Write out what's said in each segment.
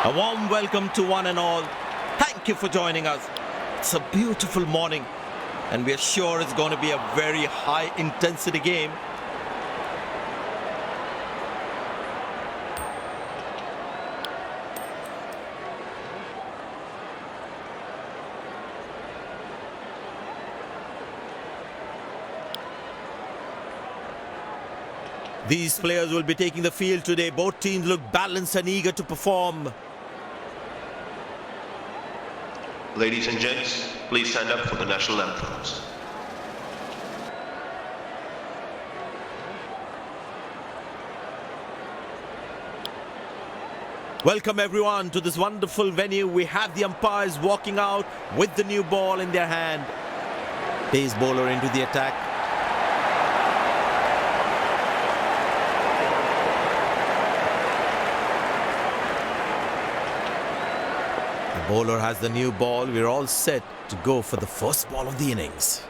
A warm welcome to one and all. Thank you for joining us. It's a beautiful morning and we are sure it's going to be a very high intensity game. These players will be taking the field today. Both teams look balanced and eager to perform. Ladies and gents, please stand up for the national anthems. Welcome everyone to this wonderful venue. We have the umpires walking out with the new ball in their hand. Pace bowler into the attack. The bowler has the new ball. We're all set to go for the first ball of the innings.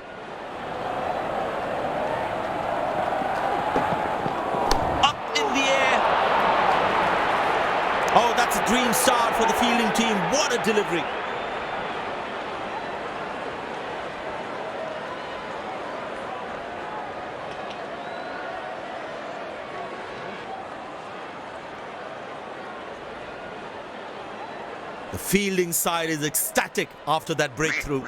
Up in the air. Oh, that's a dream start for the fielding team. What a delivery. The fielding side is ecstatic after that breakthrough.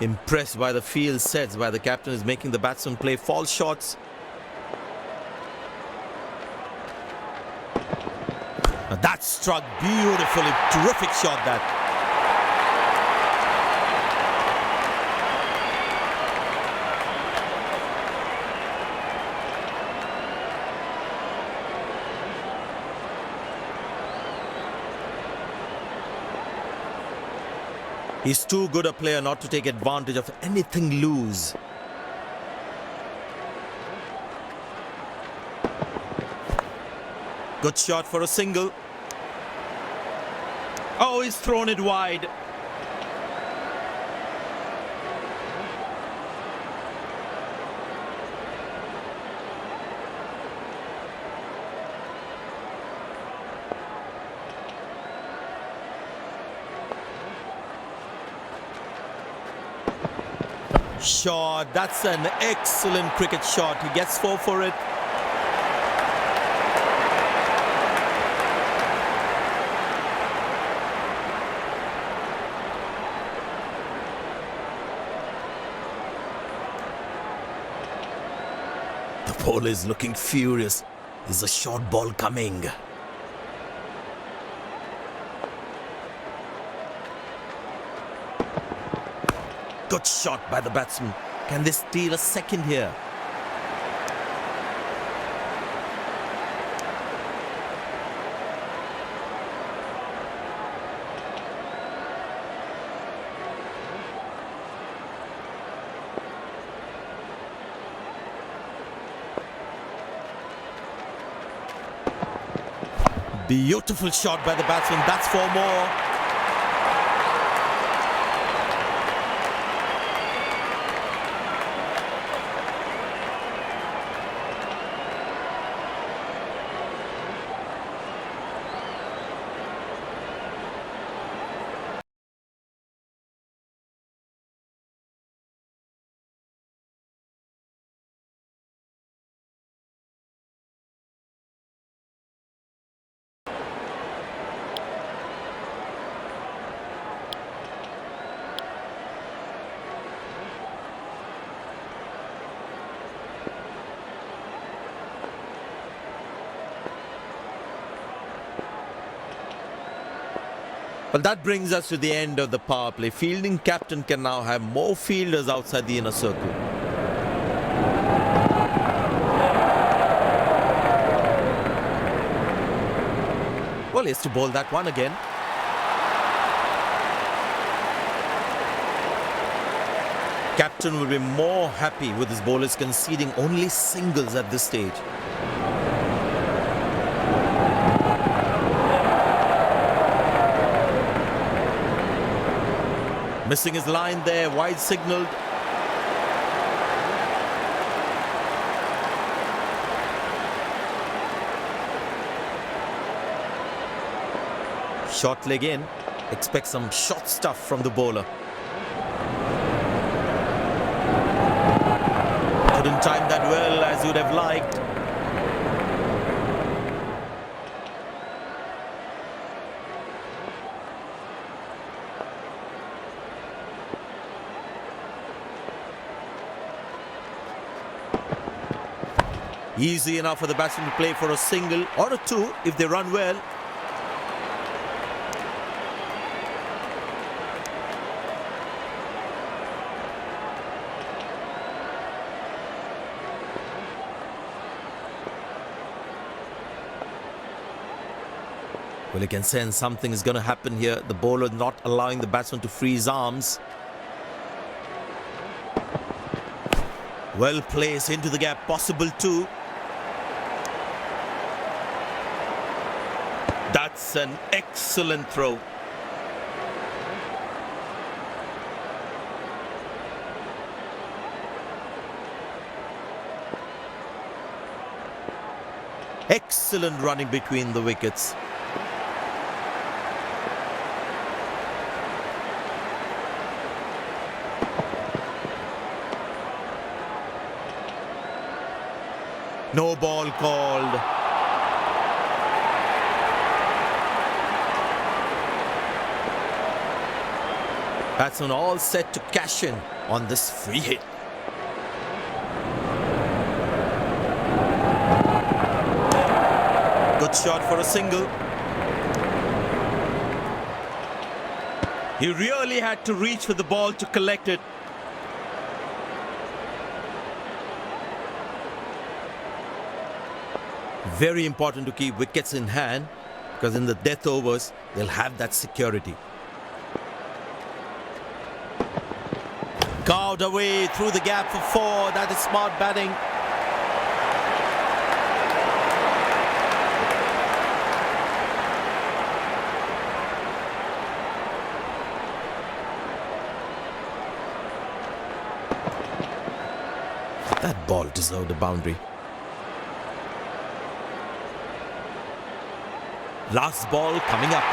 Impressed by the field sets by the captain is making the batsman play false shots. That struck beautifully. Terrific shot that. He's too good a player not to take advantage of anything loose. Good shot for a single. Oh, he's thrown it wide. Shot. That's an excellent cricket shot. He gets 4 for it. The bowler is looking furious. There's a short ball coming. Good shot by the batsman. Can they steal a second here? Beautiful shot by the batsman. That's 4 more. Well, that brings us to the end of the power play. Fielding captain can now have more fielders outside the inner circle. Well, he has to bowl that one again. Captain will be more happy with his bowlers conceding only singles at this stage. Missing his line there, wide signalled. Short leg in. Expect some short stuff from the bowler. Couldn't time that well as you'd have liked. Easy enough for the batsman to play for a single or a two if they run well. Well, you can sense something is going to happen here. The bowler not allowing the batsman to free his arms. Well placed into the gap, possible too. That's an excellent throw. Excellent running between the wickets. No ball called. Batsman all set to cash in on this free hit. Good shot for a single. He really had to reach for the ball to collect it. Very important to keep wickets in hand because in the death overs, they'll have that security. Carved away through the gap for four. That is smart batting. That ball deserved a boundary. Last ball coming up.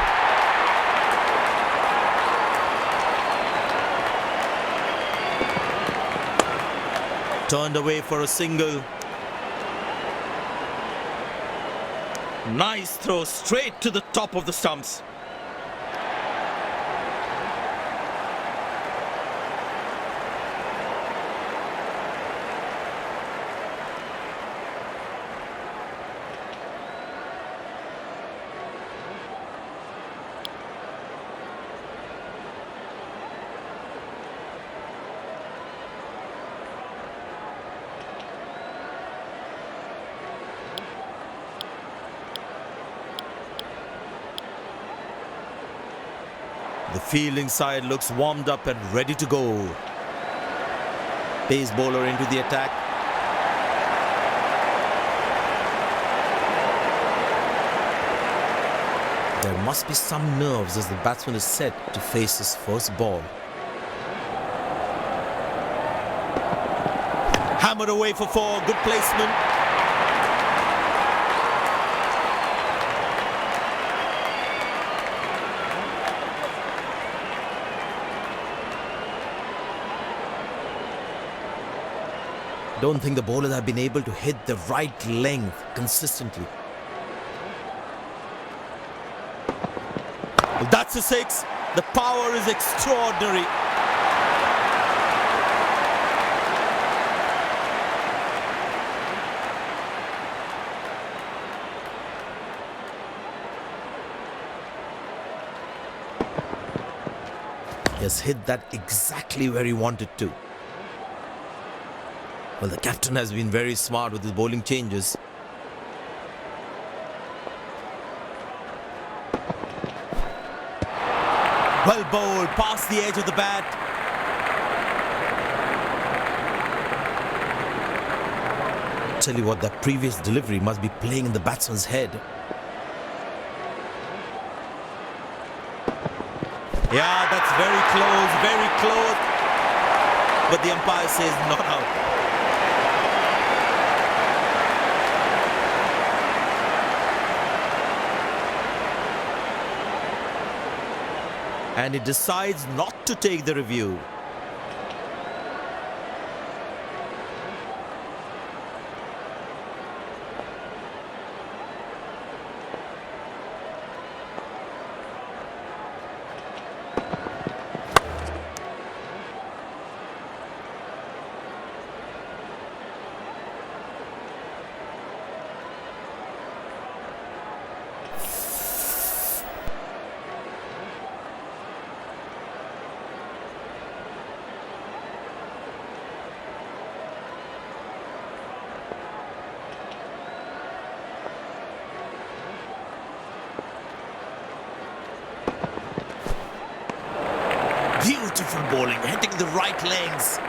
Turned away for a single. Nice throw straight to the top of the stumps. The fielding side looks warmed up and ready to go. Pace bowler into the attack. There must be some nerves as the batsman is set to face his first ball. Hammered away for four. Good placement. Don't think the bowlers have been able to hit the right length consistently. Well, that's a six. The power is extraordinary. He has hit that exactly where he wanted to. Well, the captain has been very smart with his bowling changes. Well bowled, past the edge of the bat. Tell you what, that previous delivery must be playing in the batsman's head. Yeah, that's very close, very close. But the umpire says not out. And he decides not to take the review. Beautiful bowling, hitting the right legs.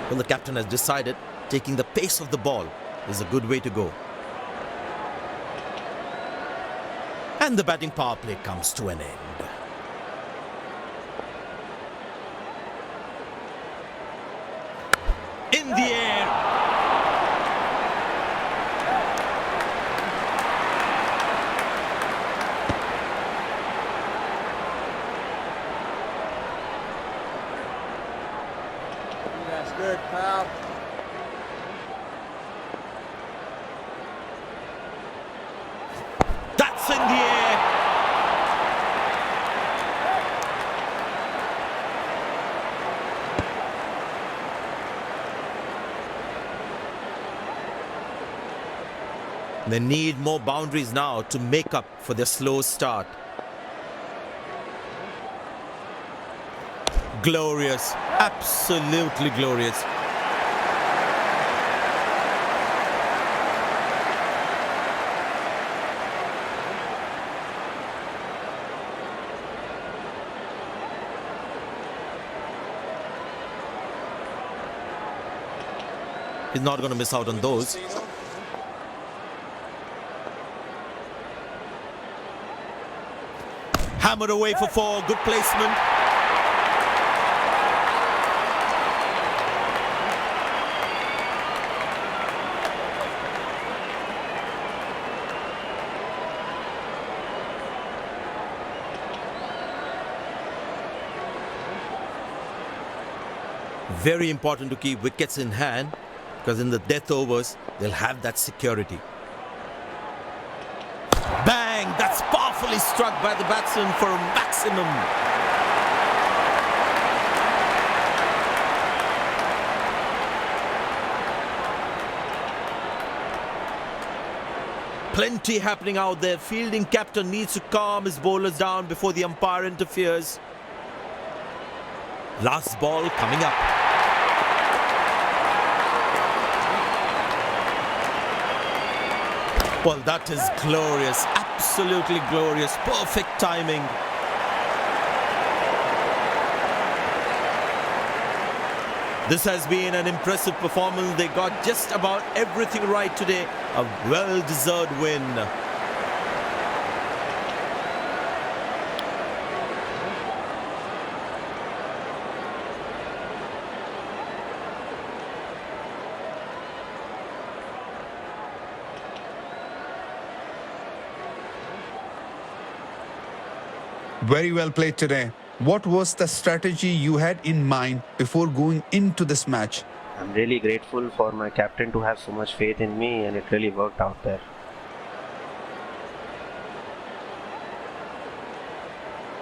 Well, the captain has decided taking the pace of the ball is a good way to go. And the batting power play comes to an end. In the air. That's good, pal. That's in the air. They need more boundaries now to make up for their slow start. Glorious, absolutely glorious. He's not going to miss out on those. Hammered away for four, good placement. Very important to keep wickets in hand, because in the death overs, they'll have that security. Bang! That's powerfully struck by the batsman for a maximum. Plenty happening out there. Fielding captain needs to calm his bowlers down before the umpire interferes. Last ball coming up. Well, that is glorious, absolutely glorious, perfect timing. This has been an impressive performance. They got just about everything right today. A well-deserved win. Very well played today. What was the strategy you had in mind before going into this match? I'm really grateful for my captain to have so much faith in me, and it really worked out there.